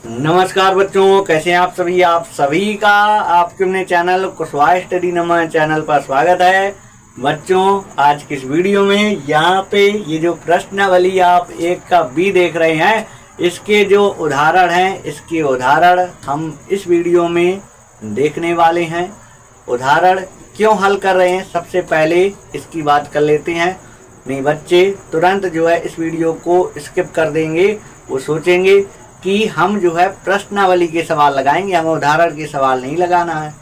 नमस्कार बच्चों, कैसे हैं आप सभी का आपके अपने चैनल कुशवाहा स्टडी नमः चैनल पर स्वागत है। बच्चों, आज की इस वीडियो में यहाँ पे ये जो प्रश्नावली आप 1 का बी देख रहे हैं, इसके जो उदाहरण हैं, इसके उदाहरण हम इस वीडियो में देखने वाले हैं। उदाहरण क्यों हल कर रहे हैं, सबसे पहले इसकी बात कर लेते हैं। नहीं बच्चे तुरंत जो है इस वीडियो को स्किप कर देंगे, वो सोचेंगे कि हम जो है प्रश्नावली के सवाल लगाएंगे, हमें उदाहरण के सवाल नहीं लगाना है।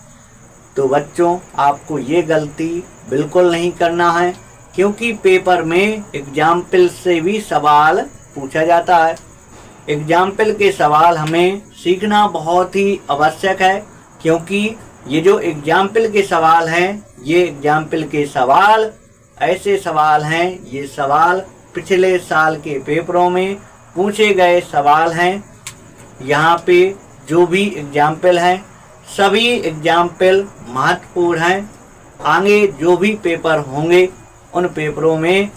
तो बच्चों, आपको ये गलती बिल्कुल नहीं करना है, क्योंकि पेपर में एग्जाम्पल से भी सवाल पूछा जाता है। एग्जाम्पल के सवाल हमें सीखना बहुत ही आवश्यक है, क्योंकि ये जो एग्जाम्पल के सवाल हैं, ये एग्जाम्पल के सवाल ऐसे सवाल हैं, ये सवाल पिछले साल के पेपरों में पूछे गए सवाल हैं। यहाँ पे जो भी एग्जाम्पल हैं, सभी एग्जाम्पल महत्वपूर्ण हैं। आगे जो भी पेपर होंगे, उन पेपरों में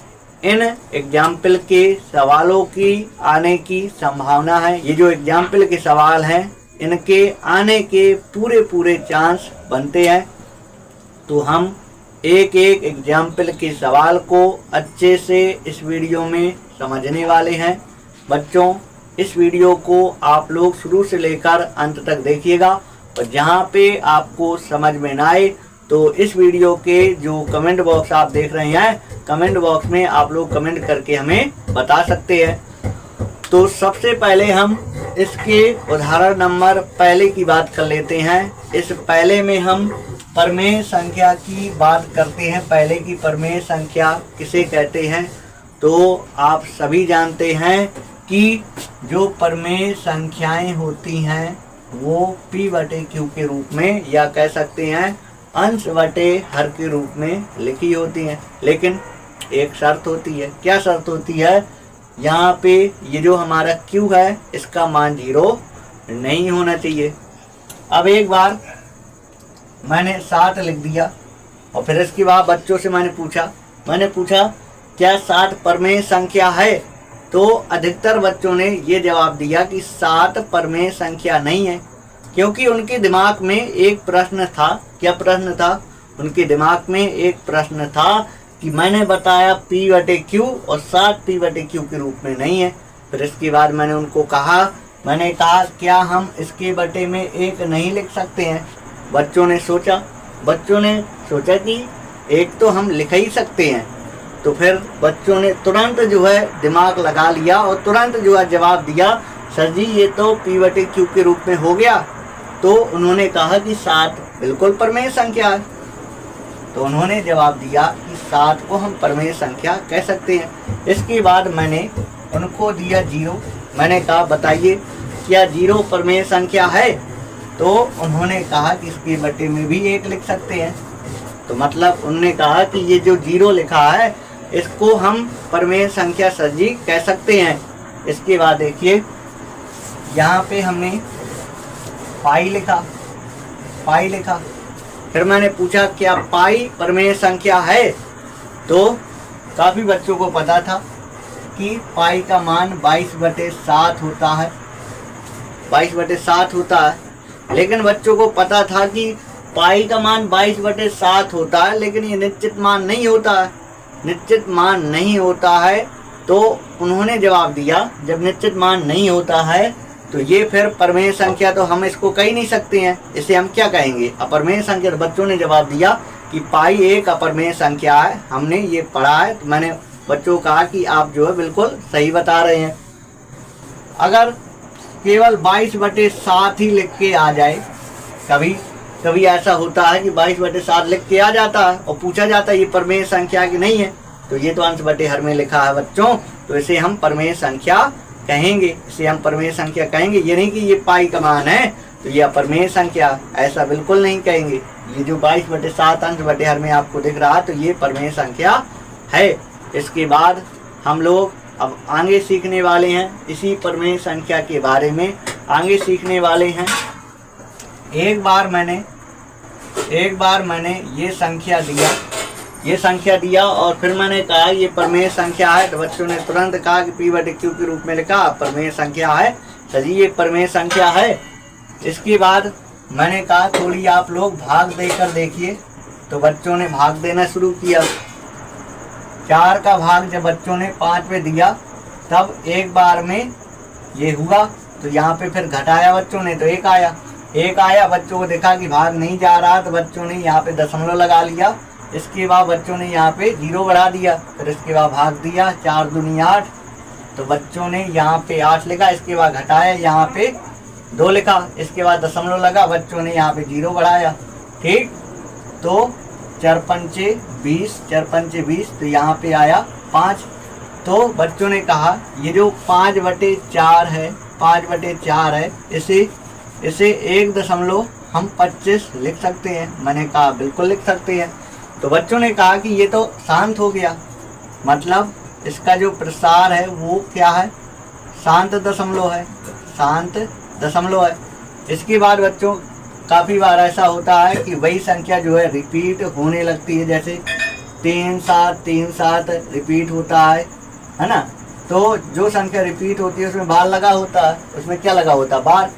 इन एग्जाम्पल के सवालों की आने की संभावना है। ये जो एग्जाम्पल के सवाल हैं, इनके आने के पूरे चांस बनते हैं। तो हम एक एक एग्जाम्पल के सवाल को अच्छे से इस वीडियो में समझने वाले हैं। बच्चों, इस वीडियो को आप लोग शुरू से लेकर अंत तक देखिएगा, और जहाँ पे आपको समझ में ना आए तो इस वीडियो के जो कमेंट बॉक्स आप देख रहे हैं, कमेंट बॉक्स में आप लोग कमेंट करके हमें बता सकते हैं। तो सबसे पहले हम इसके उदाहरण नंबर पहले की बात कर लेते हैं। इस पहले में हम प्रमेय संख्या की बात करते हैं। पहले की प्रमेय संख्या किसे कहते हैं? तो आप सभी जानते हैं कि जो प्रमेय संख्याएं होती हैं वो P/Q के रूप में, या कह सकते हैं अंश बटे हर के रूप में लिखी होती हैं। लेकिन एक शर्त होती है। क्या शर्त होती है? यहाँ पे ये जो हमारा Q है, इसका मान 0 नहीं होना चाहिए। अब एक बार मैंने 7 लिख दिया, और फिर इसके बाद बच्चों से मैंने पूछा क्या 7 प्रमेय संख्या है? तो अधिकतर बच्चों ने ये जवाब दिया कि 7 प्रमेय संख्या नहीं है, क्योंकि उनके दिमाग में एक प्रश्न था। क्या प्रश्न था? उनके दिमाग में एक प्रश्न था कि मैंने बताया P/Q और 7 P/Q के रूप में नहीं है। फिर इसके बाद मैंने कहा क्या हम इसके बटे में 1 नहीं लिख सकते हैं? बच्चों ने सोचा कि 1 तो हम लिख ही सकते हैं। तो फिर बच्चों ने तुरंत जो है दिमाग लगा लिया और तुरंत जो है जवाब दिया, सर जी ये तो P/Q के रूप में हो गया। तो उन्होंने कहा कि 7 बिल्कुल प्रमेय संख्या है। तो उन्होंने जवाब दिया कि 7 को हम प्रमेय संख्या कह सकते हैं। इसके बाद मैंने उनको दिया 0। मैंने कहा बताइए क्या 0 प्रमेय संख्या है? तो उन्होंने कहा कि इसके बटे में भी 1 लिख सकते हैं। तो मतलब उन्होंने कहा कि ये जो 0 लिखा है, इसको हम प्रमेय संख्या सर जी कह सकते हैं। इसके बाद देखिए, यहाँ पे हमने पाई लिखा। फिर मैंने पूछा क्या पाई प्रमेय संख्या है? तो काफ़ी बच्चों को पता था कि पाई का मान 22/7 होता है। 22/7 होता है। लेकिन बच्चों को पता था कि पाई का मान 22/7 होता है, लेकिन ये निश्चित मान नहीं होता है। तो उन्होंने जवाब दिया जब निश्चित मान नहीं होता है तो ये फिर प्रमेय संख्या तो हम इसको कह ही नहीं सकते हैं। इसे हम क्या कहेंगे? अप्रमेय संख्या। तो बच्चों ने जवाब दिया कि पाई एक अप्रमेय संख्या है। हमने ये पढ़ा है। तो मैंने बच्चों को कहा कि आप जो है बिल्कुल सही बता रहे हैं। अगर केवल 22/7 ही लिख के आ जाए, कभी ऐसा होता है कि 22/7 लिख के आ जाता है और पूछा जाता है ये प्रमेय संख्या की नहीं है, तो ये तो अंश बटे हर में लिखा है बच्चों, तो इसे हम प्रमेय संख्या कहेंगे। ये नहीं कि ये पाई का मान है तो ये अप्रमेय संख्या, ऐसा बिल्कुल नहीं कहेंगे। ये जो 22/7 अंश बटे हर में आपको दिख रहा है, तो ये प्रमेय संख्या है। इसके बाद हम लोग अब आगे सीखने वाले हैं, इसी प्रमेय संख्या के बारे में आगे सीखने वाले हैं। एक बार मैंने ये संख्या दिया और फिर मैंने कहा ये प्रमेय संख्या है। तो बच्चों ने तुरंत कहा कि P/Q के रूप में लिखा, प्रमेय संख्या है, सर ये परमेय संख्या है। इसके बाद मैंने कहा थोड़ी आप लोग भाग देकर देखिए, तो बच्चों ने भाग देना शुरू किया। 4 का भाग जब बच्चों ने 5 में दिया तब एक बार में ये हुआ, तो यहाँ पे फिर घटाया बच्चों ने तो 1 आया। 1 आया, बच्चों को देखा कि भाग नहीं जा रहा तो बच्चों ने यहाँ पे दशमलव लगा लिया। इसके बाद बच्चों ने यहाँ पे 0 बढ़ा दिया, फिर इसके बाद भाग दिया। 4 दूनी 8, तो बच्चों ने यहाँ पे 8 लिखा। इसके बाद घटाया, यहाँ पे 2 लिखा। इसके बाद दशमलव लगा, बच्चों ने यहाँ पे 0 बढ़ाया। ठीक, तो 4 पंचे 20, 4 पंचे 20, तो यहाँ पे आया 5। तो बच्चों ने कहा ये जो 5/4 है, 5/4 है, इसे 1.25 लिख सकते हैं। मैंने कहा बिल्कुल लिख सकते हैं। तो बच्चों ने कहा कि ये तो शांत हो गया, मतलब इसका जो प्रसार है वो क्या है, शांत दशमलव है, शांत दशमलव है। इसके बाद बच्चों काफ़ी बार ऐसा होता है कि वही संख्या जो है रिपीट होने लगती है, जैसे 3 7 3 7 रिपीट होता है ना। तो जो संख्या रिपीट होती है उसमें बार लगा होता है, उसमें क्या लगा होता है, बार।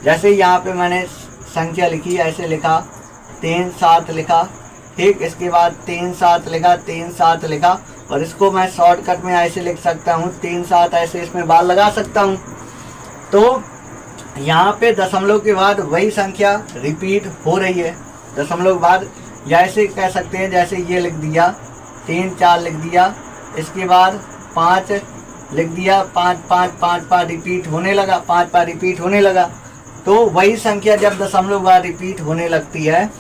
जैसे यहाँ पे मैंने संख्या लिखी, ऐसे लिखा 3 7 लिखा। ठीक, इसके बाद 3 7 लिखा, 3 7 लिखा, और इसको मैं शॉर्टकट में ऐसे लिख सकता हूँ 3 7, ऐसे इसमें बार लगा सकता हूँ। तो यहाँ पे दशमलव के बाद वही संख्या रिपीट हो रही है, दशमलव के बाद। या ऐसे कह सकते हैं, जैसे ये लिख दिया 3 4 लिख दिया, इसके बाद 5 लिख दिया, 5 5 5 5 रिपीट होने लगा, 5 5 रिपीट होने लगा। तो वही संख्या जब दशमलव बाद रिपीट होने लगती है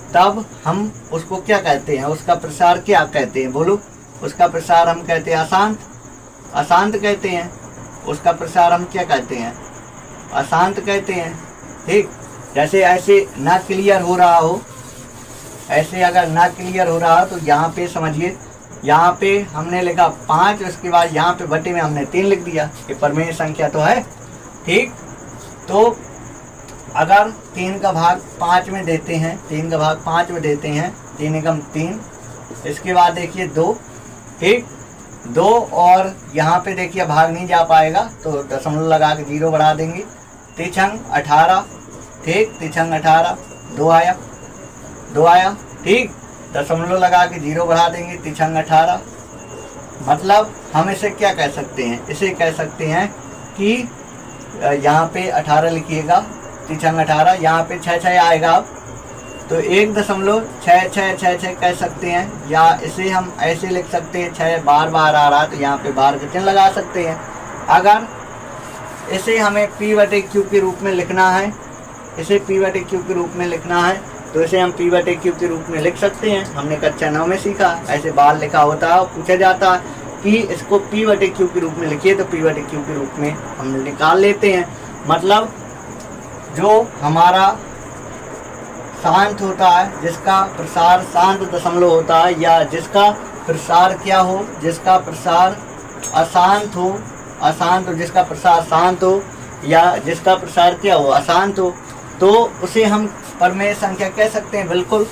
तब हम उसको क्या कहते हैं, उसका प्रसार क्या कहते हैं, बोलो। उसका प्रसार हम कहते हैं अशांत, अशांत कहते हैं। उसका प्रसार हम क्या कहते हैं, अशांत कहते हैं। ठीक, जैसे ऐसे ना क्लियर हो रहा हो, ऐसे अगर ना क्लियर हो रहा हो तो यहाँ पे समझिए, यहाँ पे हमने लिखा 5, उसके बाद यहाँ पे बटे में हमने 3 लिख दिया, ये परमेय संख्या तो है। ठीक, तो अगर 3 का भाग 5 में देते हैं, 3 का भाग 5 में देते हैं, 3 एकम 3, इसके बाद देखिए 2। ठीक, 2 और यहाँ पे देखिए भाग नहीं जा पाएगा तो दशमलव लगा के 0 बढ़ा देंगे। 3 18, ठीक, 3 18, 2 आया, 2 आया। ठीक, दशमलव लगा के 0 बढ़ा देंगे, 3 18। मतलब हम इसे क्या कह सकते हैं, इसे कह सकते हैं कि यहाँ पे 18 लिखिएगा, 3 18, यहाँ पे 6 6 आएगा अब, तो 1.6666 कह सकते हैं। या इसे हम ऐसे लिख सकते हैं, 6 बार बार आ रहा तो यहाँ पे बार का चिन्ह लगा सकते हैं। अगर इसे हमें P/Q के रूप में लिखना है, इसे P/Q के रूप में लिखना है, तो इसे हम P/Q के रूप में लिख सकते हैं। हमने कक्षा 9 में सीखा, ऐसे बार लिखा होता है, पूछा जाता है कि इसको P/Q के रूप में लिखिए, तो P/Q के रूप में हम निकाल लेते हैं। मतलब जो हमारा शांत होता है, जिसका प्रसार शांत दशमलव होता है, या जिसका प्रसार क्या हो, जिसका प्रसार अशांत हो, अशांत हो, जिसका प्रसार शांत हो, या जिसका प्रसार क्या हो, अशांत हो, तो उसे हम परमेय संख्या कह सकते हैं। बिल्कुल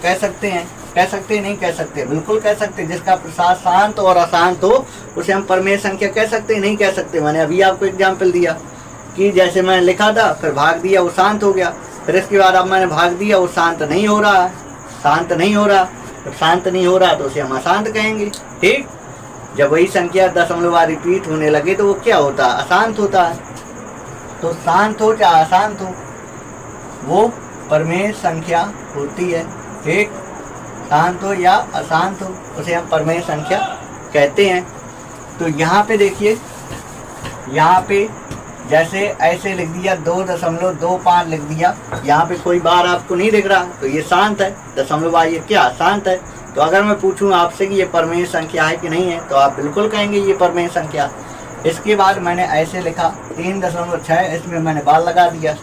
कह सकते हैं, कह सकते हैं, नहीं कह सकते, बिल्कुल कह सकते हैं। जिसका प्रसार शांत और अशांत हो उसे हम परमेय संख्या कह सकते हैं, नहीं कह सकते। मैंने अभी आपको एग्जाम्पल दिया कि जैसे मैंने लिखा था, फिर भाग दिया, वो शांत हो गया, फिर इसके बाद अब मैंने भाग दिया, वो शांत नहीं हो रहा है, शांत नहीं हो रहा। जब शांत नहीं हो रहा तो उसे हम अशांत कहेंगे। ठीक, जब वही संख्या दशमलव रिपीट होने लगे तो वो क्या होता है, अशांत होता है। तो शांत हो चाहे अशांत हो, वो परमेय संख्या होती है। ठीक, शांत हो या अशांत हो, उसे हम परमेय संख्या कहते हैं। तो यहाँ पे देखिए, यहाँ पे जैसे ऐसे लिख दिया 2.25 लिख दिया, यहाँ पे कोई बार आपको नहीं दिख रहा, तो ये शांत है, दशमलव ये क्या शांत है। तो अगर मैं पूछूं आपसे कि ये परमेय संख्या है कि नहीं है, तो आप बिल्कुल कहेंगे ये परमेय संख्या। इसके बाद मैंने ऐसे लिखा 3.6, इसमें मैंने बार लगा दिया।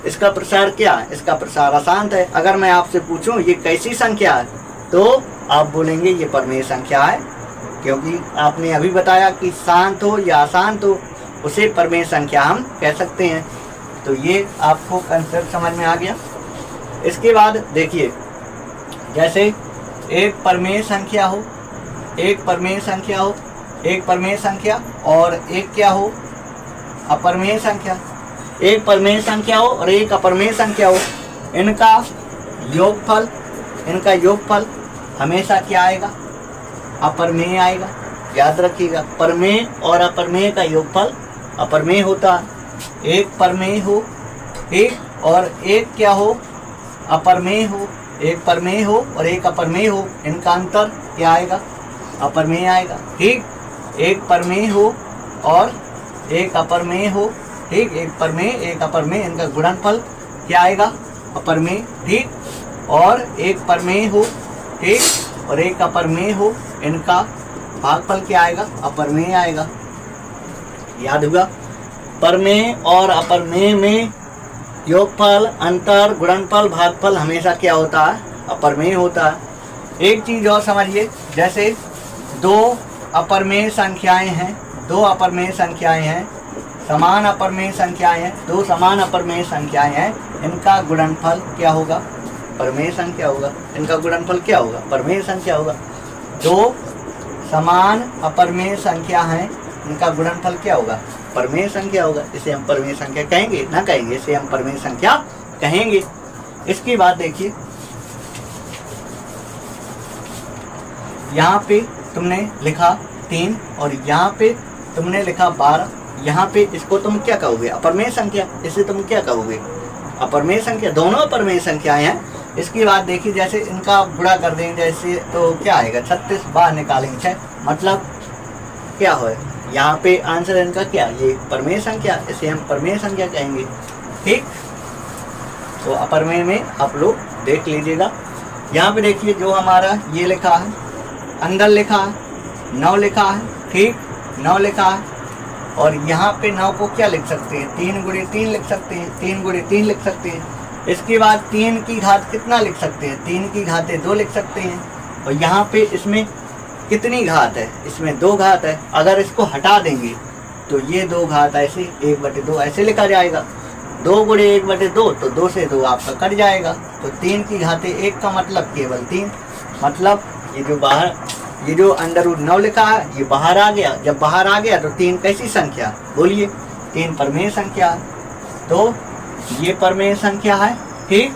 इसका प्रसार क्या है, इसका प्रसार अशांत है। अगर मैं आपसे पूछूं ये कैसी संख्या है, तो आप बोलेंगे ये परमेय संख्या है, क्योंकि आपने अभी बताया कि शांत हो या अशांत हो उसे परमेय संख्या हम कह सकते हैं। तो ये आपको कंसेप्ट समझ में आ गया। इसके बाद देखिए, जैसे एक परमेय संख्या हो, एक परमेय संख्या हो, एक परमेय संख्या और एक क्या हो, अपरमेय संख्या, एक परमेय संख्या हो और एक अपरमेय संख्या हो, इनका योगफल हमेशा क्या आएगा? अपरमेय आएगा। याद रखिएगा, परमेय और अपरमेय का योगफल अपरमेय होता है। एक परमेय हो, ठीक, और एक क्या हो? अपरमेय हो। एक परमेय हो और एक अपरमेय हो, इनका अंतर क्या आएगा? अपरमेय आएगा। ठीक, एक परमेय हो और एक अपरमेय हो, ठीक, एक परमेय एक अपरमेय, इनका गुणनफल क्या आएगा? अपरमेय। ठीक, और एक परमेय हो, ठीक, और एक अपरमेय हो, इनका भागफल क्या आएगा? अपरमेय आएगा। याद हुआ? परमेय और अपरमेय में योगफल, अंतर, गुणनफल, भागफल हमेशा क्या होता है? अपरमेय होता है। एक चीज और समझिए, जैसे दो अपरमेय संख्याएं हैं, समान अपरमेय संख्याएं हैं, दो समान अपरमेय संख्याएं हैं, इनका गुणनफल क्या होगा? परमेय संख्या होगा। इनका गुणनफल क्या होगा? परमेय संख्या होगा। दो समान अपरमेय संख्या हैं, इनका गुणनफल क्या होगा? परमेय संख्या होगा। इसे हम परमेय संख्या कहेंगे ना कहेंगे? इसे हम परमेय संख्या कहेंगे। इसकी बात देखिए, यहाँ पे तुमने लिखा 3 और यहाँ पे तुमने लिखा 12, यहाँ पे इसको तुम क्या कहोगे? अपरमेय संख्या। इसे तुम क्या कहोगे? अपरमेय संख्या। दोनों अपरमेय संख्याएं हैं। इसकी बात देखिए, जैसे इनका गुणा कर देंगे जैसे, तो क्या आएगा? 36 बाहर निकालेंगे 6, मतलब क्या हो? यहाँ पे आंसर इनका क्या? ये परमेय संख्या, इसे हम परमेय संख्या कहेंगे। ठीक, तो अपरमेय में आप लोग देख लीजिएगा। यहाँ पे देखिए, जो हमारा ये लिखा है, अंदर लिखा है 9 लिखा है, ठीक, 9 लिखा है, और यहाँ पे 9 को क्या लिख सकते हैं? 3 गुणे 3 लिख सकते हैं, 3 गुणे 3 लिख सकते हैं। इसके बाद 3 की घात कितना लिख सकते हैं? 3 की घातें 2 लिख सकते हैं। और यहाँ पे इसमें कितनी घात है? इसमें 2 घात है। अगर इसको हटा देंगे तो ये 2 घात ऐसे 1/2 ऐसे लिखा जाएगा। 2 गुणे 1/2, तो 2 से 2 आपका कट जाएगा। तो 3 की घातें 1 का मतलब केवल 3, मतलब ये जो √9 लिखा है ये बाहर आ गया। जब बाहर आ गया तो 3 कैसी संख्या? बोलिए, 3 परमेय संख्या। तो ये परमेय संख्या है। ठीक,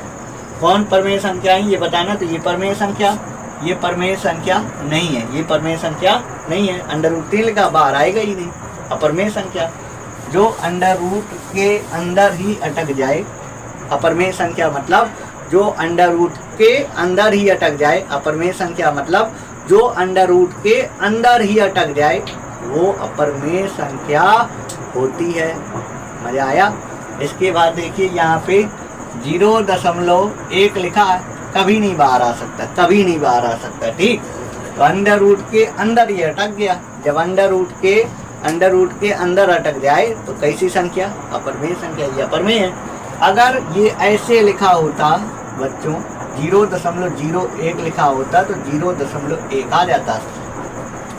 कौन परमेय संख्या है ये बताना। तो ये परमेय संख्या, ये परमेय संख्या नहीं है, ये परमेय संख्या नहीं है। √3 लिखा, बाहर आएगा ही नहीं। अपरमेय संख्या जो अंडर के अंदर ही अटक जाए, अपरमेय संख्या मतलब जो √, के अंदर ही अटक जाए। अपरमेय संख्या मतलब जो √, के अंदर ही अटक जाए, वो अपरमेय संख्या होती है। मजा आया? इसके बाद देखिए, यहाँ पे 0.1 लिखा है, कभी नहीं बाहर आ सकता, कभी नहीं बाहर आ सकता। ठीक, तो √, के अंदर ही अटक गया। जब √, के अंदर अटक जाए तो कैसी संख्या? अपरमेय संख्या। ये अपरमेय है। अगर ये ऐसे लिखा होता बच्चों, 0.01 लिखा होता तो 0.1 आ जाता।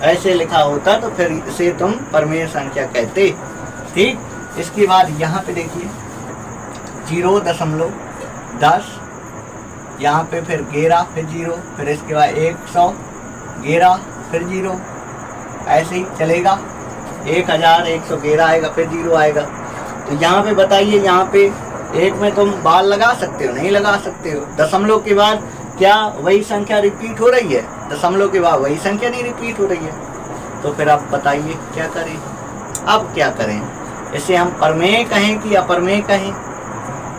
ऐसे लिखा होता तो फिर इसे तुम परमेय संख्या कहते। ठीक, इसके बाद यहाँ पे देखिए 0.10, यहाँ पे फिर 11, फिर 0, फिर इसके बाद 100, 11, फिर 0, ऐसे ही चलेगा। 1111 आएगा, फिर 0 आएगा। तो यहाँ पे बताइए, यहाँ पे एक में तुम बाल लगा सकते हो? नहीं लगा सकते हो। दशमलव के बाद क्या वही संख्या रिपीट हो रही है? दशमलव के बाद वही संख्या नहीं रिपीट हो रही है। तो फिर आप बताइए क्या करें? अब क्या करें? इसे हम परमेय कहें कि अपरमेय कहें?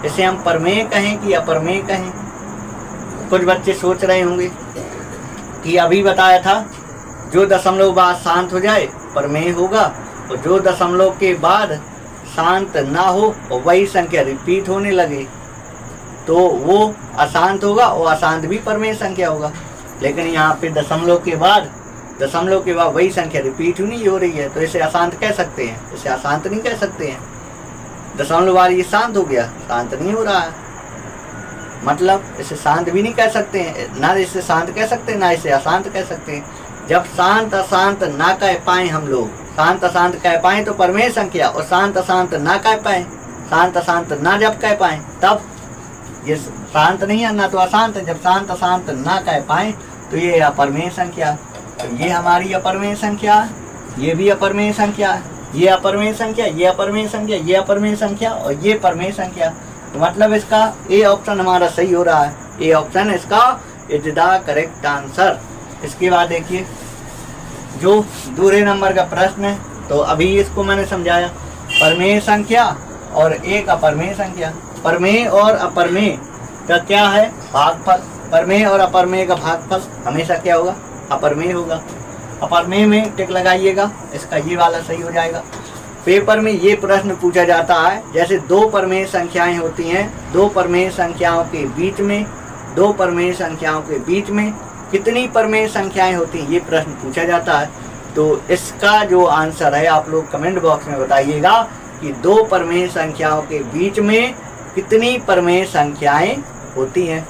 इसे हम परमेय कहें कि अपरमेय कहें? कुछ बच्चे सोच रहे होंगे कि अभी बताया था जो दशमलव बाद शांत हो जाए परमेय होगा, और जो दशमलव के बाद शांत ना हो और वही संख्या रिपीट होने लगे तो वो अशांत होगा, और अशांत भी परमेय संख्या होगा। लेकिन यहाँ पे दशमलव के बाद वही संख्या रिपीट नहीं हो रही है, तो इसे अशांत कह सकते हैं? इसे अशांत नहीं कह सकते हैं। दशमलव बाद ये शांत हो गया, शांत नहीं हो रहा है, मतलब इसे शांत भी नहीं कह सकते हैं। ना इसे शांत कह सकते हैं, ना इसे अशांत कह सकते हैं। जब शांत अशांत ना कह पाए हम लोग, शांत अशांत कह पाए तो परमेय संख्या, और शांत अशांत ना कह पाए, शांत अशांत ना जब कह पाए तब ये शांत नहीं है, ना तो अशांत है। जब शांत अशांत ना कह पाए तो ये अपरमेय संख्या। तो ये हमारी अपरमेय संख्या, ये भी अपरमेय संख्या। ये अपरिमेय संख्या, ये अपरिमेय संख्या, ये अपरिमेय संख्या और ये परिमेय संख्या। तो मतलब इसका ए ऑप्शन हमारा सही हो रहा है। ए ऑप्शन इसका इज द करेक्ट आंसर। इसके बाद देखिए जो दूसरे नंबर का प्रश्न है, तो अभी इसको मैंने समझाया। परिमेय संख्या और एक अपरिमेय संख्या। परिमेय और अपरिमेय का क्या है? भागफल। परिमेय और अपरिमेय का भागफल हमेशा क्या होगा? अपरिमेय होगा। अपरिमेय में टिक लगाइएगा, इसका ये वाला सही हो जाएगा। पेपर में ये प्रश्न पूछा जाता है, जैसे दो परिमेय संख्याएं होती हैं, दो परिमेय संख्याओं के बीच में, दो परिमेय संख्याओं के बीच में कितनी परिमेय संख्याएं होती हैं, ये प्रश्न पूछा जाता है। तो इसका जो आंसर है आप लोग कमेंट बॉक्स में बताइएगा कि दो परिमेय संख्याओं के बीच में कितनी परिमेय संख्याएं होती हैं।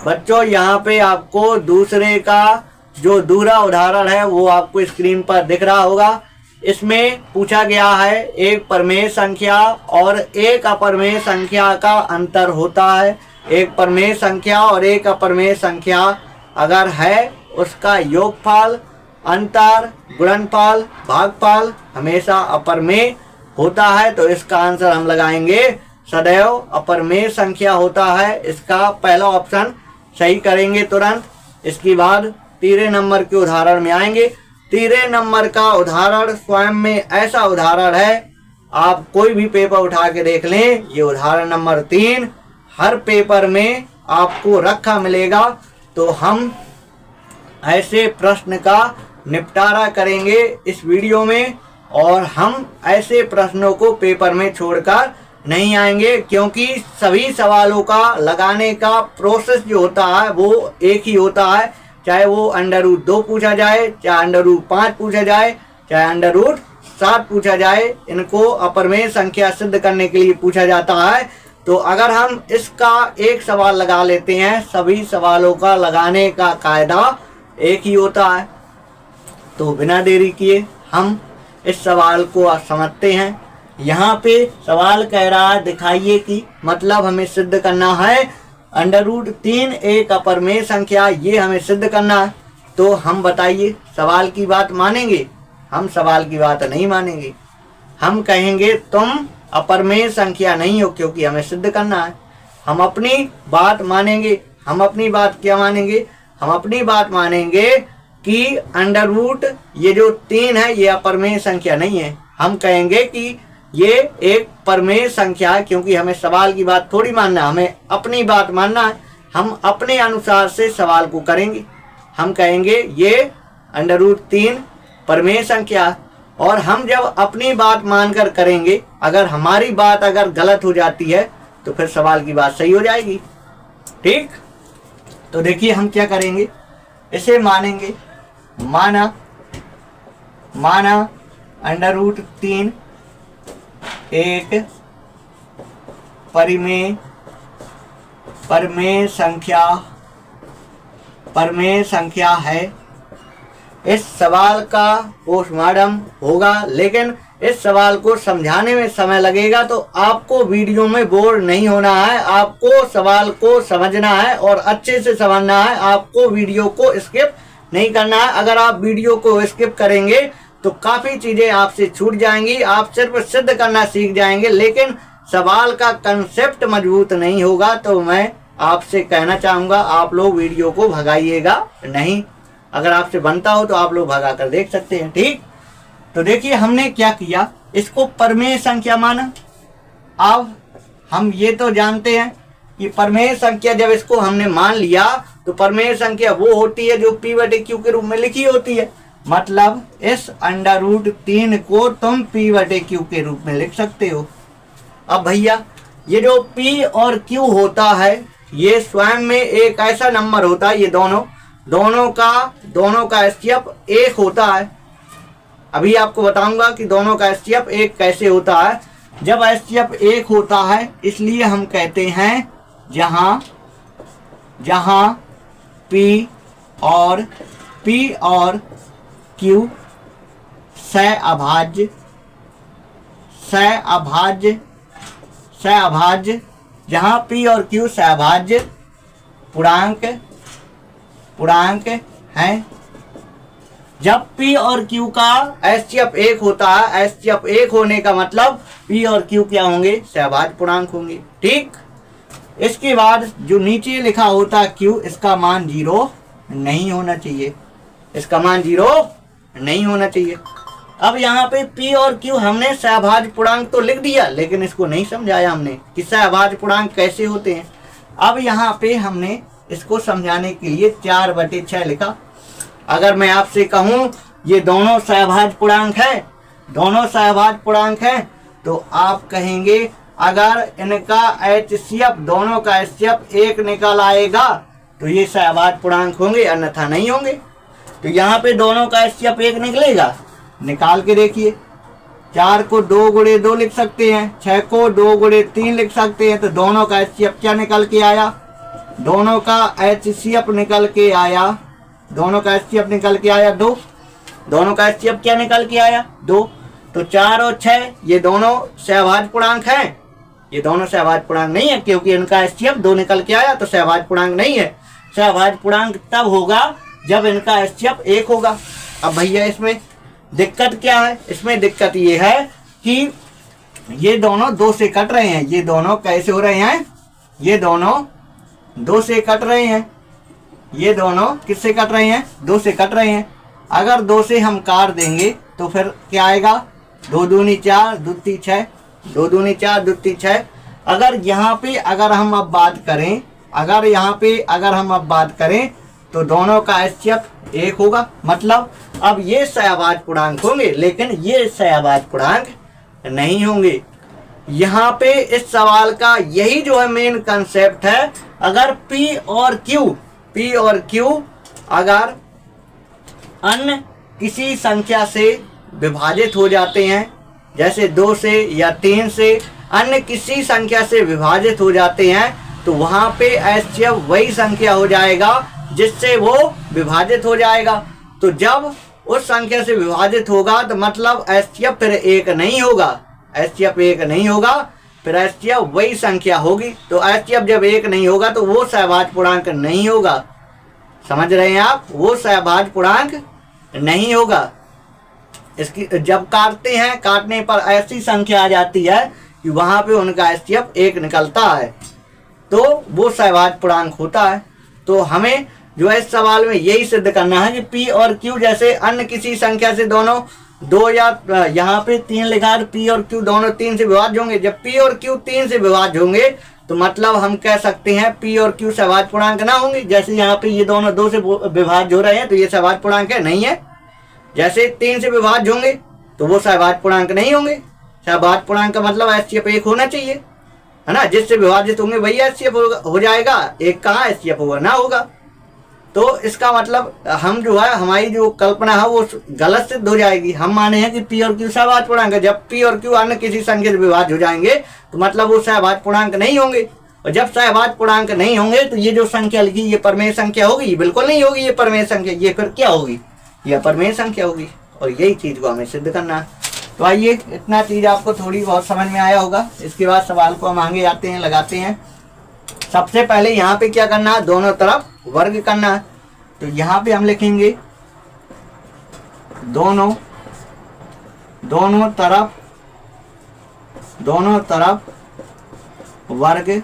बच्चों यहाँ पे आपको दूसरे का जो दूसरा उदाहरण है वो आपको स्क्रीन पर दिख रहा होगा। इसमें पूछा गया है एक परिमेय संख्या और एक अपरिमेय संख्या का अंतर होता है। एक परिमेय संख्या और एक अपरिमेय संख्या अगर है, उसका योगफल, अंतर, गुणनफल, भागफल हमेशा अपरिमेय होता है। तो इसका आंसर हम लगाएंगे सदैव अपरिमेय संख्या होता है। इसका पहला ऑप्शन सही करेंगे तुरंत। इसके बाद तीसरे नंबर के उदाहरण में आएंगे। तीसरे नंबर का उदाहरण स्वयं में ऐसा उदाहरण है, आप कोई भी पेपर उठा के देख लें, ये उदाहरण नंबर 3 हर पेपर में आपको रखा मिलेगा। तो हम ऐसे प्रश्न का निपटारा करेंगे इस वीडियो में, और हम ऐसे प्रश्नों को पेपर में छोड़कर नहीं आएंगे, क्योंकि सभी सवालों का लगाने का प्रोसेस जो होता है वो एक ही होता है। चाहे वो √2 पूछा जाए, चाहे √5 पूछा जाए, चाहे √7 पूछा जाए, इनको अपरिमेय संख्या सिद्ध करने के लिए पूछा जाता है। तो अगर हम इसका एक सवाल लगा लेते हैं, सभी सवालों का लगाने का कायदा एक ही होता है। तो बिना देरी किए हम इस सवाल को समझते हैं। यहाँ पे सवाल कह रहा है दिखाइए कि, मतलब हमें सिद्ध करना है √3 एक अपरिमेय संख्या, ये हमें सिद्ध करना है। तो हम बताइए सवाल की बात मानेंगे? हम सवाल की बात नहीं मानेंगे। हम कहेंगे तुम अपरिमेय संख्या नहीं हो, क्योंकि हमें सिद्ध करना है। हम अपनी बात मानेंगे। हम अपनी बात क्या मानेंगे? हम अपनी बात मानेंगे कि ये जो 3 है ये अपरिमेय संख्या नहीं है। हम कहेंगे कि ये एक परिमेय संख्या है, क्योंकि हमें सवाल की बात थोड़ी मानना है, हमें अपनी बात मानना है। हम अपने अनुसार से सवाल को करेंगे। हम कहेंगे ये √3 परिमेय संख्या, और हम जब अपनी बात मानकर करेंगे, अगर हमारी बात अगर गलत हो जाती है तो फिर सवाल की बात सही हो जाएगी। ठीक, तो देखिए हम क्या करेंगे, इसे मानेंगे। माना √3 एक परिमेय संख्या है। इस सवाल का पोस्टमार्टम होगा, लेकिन इस सवाल को समझाने में समय लगेगा। तो आपको वीडियो में बोर नहीं होना है, आपको सवाल को समझना है और अच्छे से समझना है। आपको वीडियो को स्किप नहीं करना है। अगर आप वीडियो को स्किप करेंगे तो काफ़ी चीज़ें आपसे छूट जाएंगी। आप सिर्फ सिद्ध करना सीख जाएंगे, लेकिन सवाल का कंसेप्ट मजबूत नहीं होगा। तो मैं आपसे कहना चाहूँगा आप लोग वीडियो को भगाइएगा नहीं। अगर आपसे बनता हो तो आप लोग भगा कर देख सकते हैं। ठीक, तो देखिए हमने क्या किया, इसको परिमेय संख्या माना। अब हम ये तो जानते हैं कि परिमेय संख्या जब इसको हमने मान लिया तो परिमेय संख्या वो होती है जो P/Q के रूप में लिखी होती है। मतलब इस √3 को तुम P/Q के रूप में लिख सकते हो। अब भैया ये जो P और Q होता है ये स्वयं में एक ऐसा नंबर होता है, ये दोनों का एचसीएफ 1 होता है। अभी आपको बताऊंगा कि दोनों का एचसीएफ 1 कैसे होता है। जब एचसीएफ 1 होता है इसलिए हम कहते हैं जहां P और Q सहअभाज्य, जहां P और Q सहअभाज्य पूर्णांक हैं, जब P और Q का एचसीएफ 1 होता है, एचसीएफ 1 होने का मतलब P और Q क्या होंगे, सहभाज्य पूर्णांक होंगे। ठीक, इसके बाद जो नीचे लिखा होता है Q, इसका मान 0 नहीं होना चाहिए, इसका मान 0 नहीं होना चाहिए। अब यहाँ पे P और Q हमने सहभाज्य पूर्णांक तो लिख दिया, लेकिन इसको नहीं समझाया हमने कि सहभाज्य पूर्णांक कैसे होते हैं। अब यहाँ पे हमने इसको समझाने के लिए 4/6 लिखा। अगर मैं आपसे कहूँ ये दोनों सहभाज्य पूर्णांक है, दोनों सहभाज्य पूर्णांक है, तो आप कहेंगे अगर इनका एचसीएफ, दोनों का एचसीएफ 1 निकल आएगा तो ये सहभाज्य पूर्णांक होंगे, अन्यथा नहीं होंगे। तो यहाँ पे दोनों का एचसीएफ 1 निकलेगा, निकाल के देखिए। 4 को 2 गुणे 2 लिख सकते हैं, 6 को 2 गुणे 3 लिख सकते हैं। तो दोनों का एचसीएफ क्या निकल के आया, दोनों का एचसीएफ निकल के आया, दोनों का एचसीएफ निकल के आया 2, दोनों का एचसीएफ क्या निकल के आया 2। तो 4 और 6 ये दोनों सहभाज्य पूर्णांक हैं, ये दोनों सहभाज्य पूर्णांक नहीं है, क्योंकि इनका एचसीएफ 2 निकल के आया, तो सहभाज्य पूर्णांक नहीं है। सहभाज्य पूर्णांक तब होगा जब इनका एचसीएफ 1 होगा। अब भैया इसमें दिक्कत क्या है, इसमें दिक्कत ये है कि ये दोनों 2 से कट रहे हैं, ये दोनों कैसे हो रहे हैं, ये दोनों 2 से कट रहे हैं, ये दोनों किससे कट रहे हैं, 2 से कट रहे हैं। अगर 2 से हम काट देंगे तो फिर क्या आएगा, 2 दूनी 4, 2 तीन 6, 2 दूनी 4, 2 तीन 6। अगर यहाँ पे अगर हम अब बात करें, अगर यहाँ पे अगर हम अब बात करें तो दोनों का एचसीएफ 1 होगा, मतलब अब ये सहभाज्य पूर्णांक होंगे, लेकिन ये सहभाज्य पूर्णांक नहीं होंगे। यहाँ पे इस सवाल का यही जो है मेन कंसेप्ट है। अगर P और Q अगर अन्य किसी संख्या से विभाजित हो जाते हैं, जैसे 2 से या 3 से अन्य किसी संख्या से विभाजित हो जाते हैं, तो वहां पे एचसीएफ वही संख्या हो जाएगा जिससे वो विभाजित हो जाएगा। तो जब उस संख्या से विभाजित होगा तो मतलब एचसीएफ फिर 1 नहीं होगा, एचसीएफ 1 नहीं होगा, फिर एचसीएफ वही संख्या होगी। तो एचसीएफ जब 1 नहीं होगा तो वो सहभाज्य पूर्णांक नहीं होगा। समझ रहे हैं आप, वो सहभाज्य पूर्णांक नहीं होगा। इसकी जब काटते हैं, काटने पर ऐसी संख्या आ जाती है कि वहां पे उनका एचसीएफ 1 निकलता है, तो वो सहभाज्य पूर्णांक होता है। तो हमें जो है इस सवाल में यही सिद्ध करना है कि P और Q जैसे अन्य किसी संख्या से दोनों 2 या यहाँ पे 3 लिखा है, P और Q दोनों 3 से विभाज्य होंगे। जब P और Q 3 से विभाज्य होंगे तो मतलब हम कह सकते हैं P और Q सहभाज्य पूर्णांक ना होंगे। जैसे यहाँ पे ये दोनों 2 से विभाज्य हो रहे हैं तो ये सहभाज्य पूर्णांक है, नहीं है। जैसे 3 से विभाज्य होंगे तो वो सहभाज्य पूर्णांक नहीं होंगे। सहभाज्य पूर्णांक का मतलब एचसीएफ 1 होना चाहिए, है ना। जिससे विभाजित होंगे वही एचसीएफ हो जाएगा, 1 कहाँ एचसीएफ होगा, ना होगा। तो इसका मतलब हम जो है हमारी जो कल्पना है वो गलत सिद्ध हो जाएगी। हम माने हैं कि P और Q सहभाज्य पूर्णांक है। जब P और Q अन्य किसी संख्या से विभाज्य हो जाएंगे तो मतलब वो सहभाज्य पूर्णांक नहीं होंगे, और जब सहभाज्य पूर्णांक नहीं होंगे तो ये जो संख्या लिखी ये परमेय संख्या होगी, बिल्कुल नहीं होगी ये परमेय संख्या। ये फिर क्या होगी, ये परमेय संख्या होगी। और यही चीज को हमें सिद्ध करना है। तो आइए, इतना चीज आपको थोड़ी बहुत समझ में आया होगा। इसके बाद सवाल को हम आगे आते हैं, लगाते हैं। सबसे पहले यहाँ पे क्या करना है, दोनों तरफ वर्ग करना है। तो यहाँ पे हम लिखेंगे दोनों तरफ वर्ग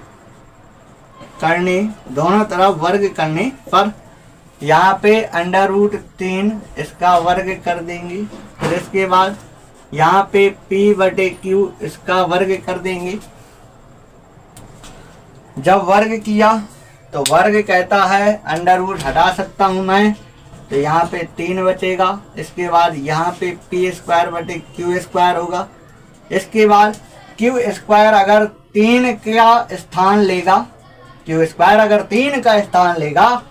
करने, दोनों तरफ वर्ग करने पर यहाँ पे √3 इसका वर्ग कर देंगे। फिर इसके बाद यहाँ पे P/Q इसका वर्ग कर देंगे। जब वर्ग किया तो वर्ग कहता है √ हटा सकता हूं मैं, तो यहाँ पे 3 बचेगा। इसके बाद यहाँ पे P²/Q² होगा। इसके बाद Q² अगर 3 का स्थान लेगा, Q² अगर 3 का स्थान लेगा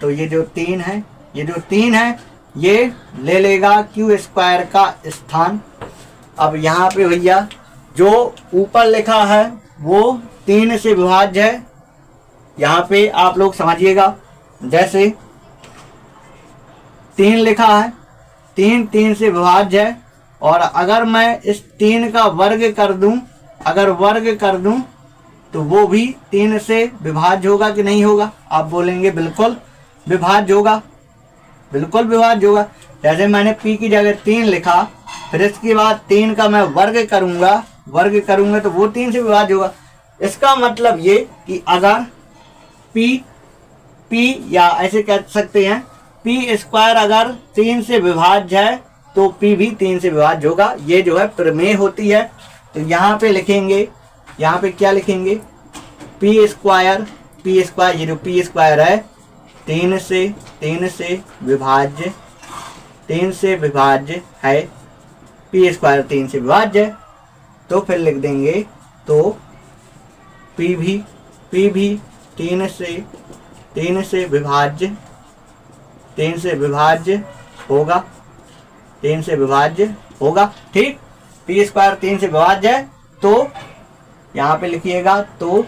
तो ये जो 3 है, ये ले लेगा Q² का स्थान। अब यहाँ पे भैया जो ऊपर लिखा है वो 3 से विभाज्य है। यहाँ पे आप लोग समझिएगा, जैसे 3 लिखा है, 3 से विभाज्य है। और अगर मैं इस 3 का वर्ग कर दूं, अगर वर्ग कर दूं तो वो भी 3 से विभाज्य होगा कि नहीं होगा। आप बोलेंगे बिल्कुल विभाज्य होगा, बिल्कुल विभाज्य होगा। जैसे मैंने p की जगह 3 लिखा, फिर इसके बाद 3 का मैं वर्ग करूंगा तो वो 3 से विभाज्य होगा। इसका मतलब ये कि अगर p या ऐसे कह सकते हैं p स्क्वायर अगर 3 से विभाज्य है तो p भी 3 से विभाज्य होगा। ये जो है प्रमेय होती है। तो यहाँ पे लिखेंगे, यहाँ पे क्या लिखेंगे, p स्क्वायर ये जो p स्क्वायर है 3 से विभाज्य है, p स्क्वायर 3 से विभाज्य है। तो फिर लिख देंगे तो p भी 3 से विभाज्य होगा। ठीक, p स्क्वायर 3 से विभाज्य है तो यहाँ पे लिखिएगा तो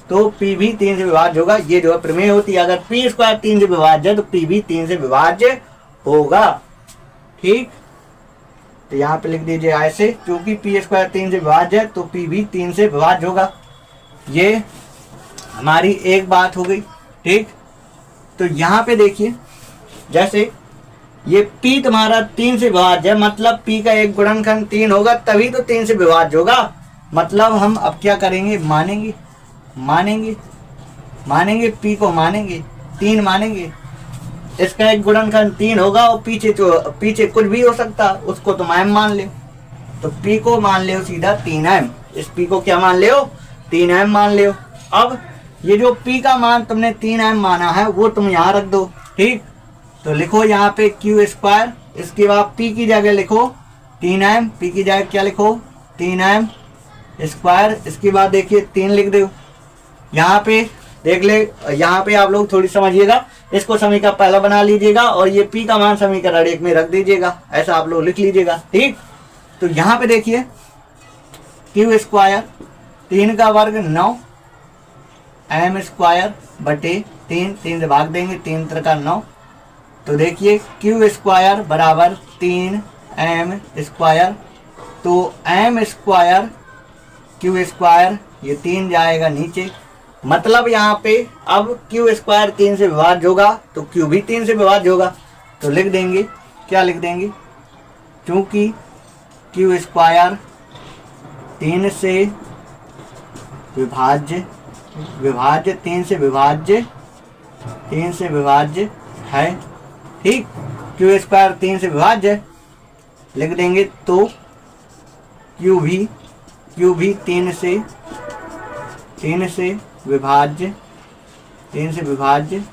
p भी 3 से विभाज्य होगा। ये जो है प्रमेय होती है। अगर p स्क्वायर 3 से विभाज्य है तो p भी 3 से विभाज्य होगा। ठीक, तो यहाँ पे लिख दीजिए ऐसे, क्योंकि p स्क्वायर 3 से विभाज्य है तो p भी 3 से विभाज्य होगा। ये हमारी एक बात हो गई। ठीक, तो यहाँ पे देखिए, जैसे ये p तुम्हारा 3 से विभाज्य है, मतलब p का एक गुणनखंड 3 होगा तभी तो 3 से विभाज्य होगा। मतलब हम अब क्या करेंगे, मानेंगे p को, मानेंगे 3 मानेंगे। इसका एक गुणनखंड 3 होगा और पीछे कुछ भी हो सकता, उसको तुम m मान ले। तो p को मान ले सीधा 3m। इस p को क्या मान ले, 3m मान ले। अब ये जो p का मान तुमने 3m माना है वो तुम यहाँ रख दो। ठीक, तो लिखो यहाँ पे q स्क्वायर, इसके बाद p की जगह लिखो 3m, p की जगह क्या लिखो 3m स्क्वायर। इसके बाद देखिए 3 लिख दो। यहाँ पे देख ले, यहाँ पे आप लोग थोड़ी समझिएगा, इसको समीकरण पहला बना लीजिएगा और ये p का मान समीकरण 1 में रख दीजिएगा, ऐसा आप लोग लिख लीजिएगा। ठीक, तो यहाँ पे देखिए q स्क्वायर 3 का वर्ग 9 m स्क्वायर बटे 3 से भाग देंगे, 3 3 का 9। तो देखिए q स्क्वायर बराबर 3m स्क्वायर, तो m स्क्वायर q स्क्वायर ये 3 जाएगा नीचे। मतलब यहाँ पे अब q स्क्वायर 3 से विभाज्य होगा तो q भी 3 से विभाज्य होगा। तो लिख देंगे, क्या लिख देंगे, क्योंकि q स्क्वायर 3 से विभाज्य 3 से विभाज्य है। ठीक, q स्क्वायर 3 से विभाज्य लिख देंगे तो q भी 3 से विभाज्य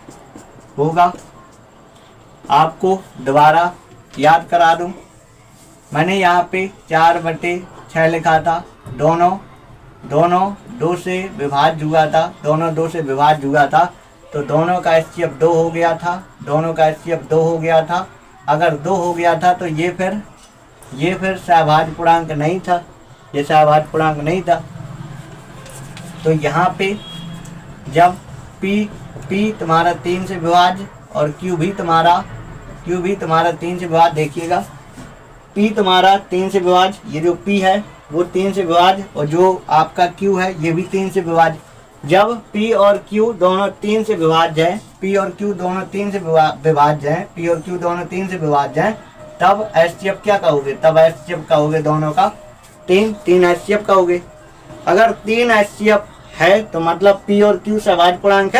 होगा। आपको दोबारा याद करा दूं, मैंने यहाँ पे 4/6 लिखा था। दोनों 2 से विभाज्य हुआ था, तो दोनों का एचसीएफ 2 हो गया था। अगर 2 हो गया था तो ये फिर सहभाज्य पूर्णांक नहीं था। तो यहाँ पे जब p तुम्हारा 3 से विभाज्य और q भी तुम्हारा 3 से विभाज्य, देखिएगा p तुम्हारा 3 से विभाज्य, ये जो p है वो 3 से विभाज्य और जो आपका q है ये भी 3 से विभाज्य। जब p और q दोनों 3 से विभाज्य है, तब एचसीएफ क्या कहोगे, दोनों का 3 एचसीएफ कहोगे। अगर 3 एचसीएफ है तो मतलब p और q सहभाज्य पूर्णांक